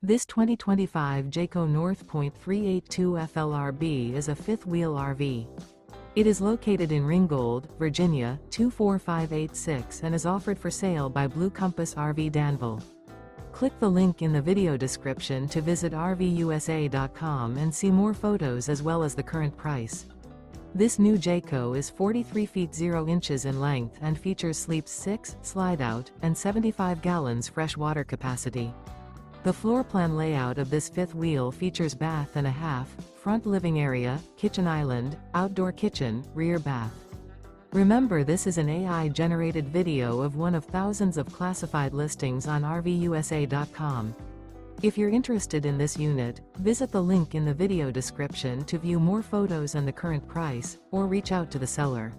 This 2025 Jayco North Point 382 FLRB is a fifth-wheel RV. It is located in Ringgold, Virginia, 24586 and is offered for sale by Blue Compass RV Danville. Click the link in the video description to visit RVUSA.com and see more photos as well as the current price. This new Jayco is 43 feet 0 inches in length and features sleeps 6, slide-out, and 75 gallons fresh water capacity. The floor plan layout of this fifth wheel features bath and a half, front living area, kitchen island, outdoor kitchen, rear bath. Remember, this is an AI-generated video of one of thousands of classified listings on RVUSA.com. If you're interested in this unit, visit the link in the video description to view more photos and the current price, or reach out to the seller.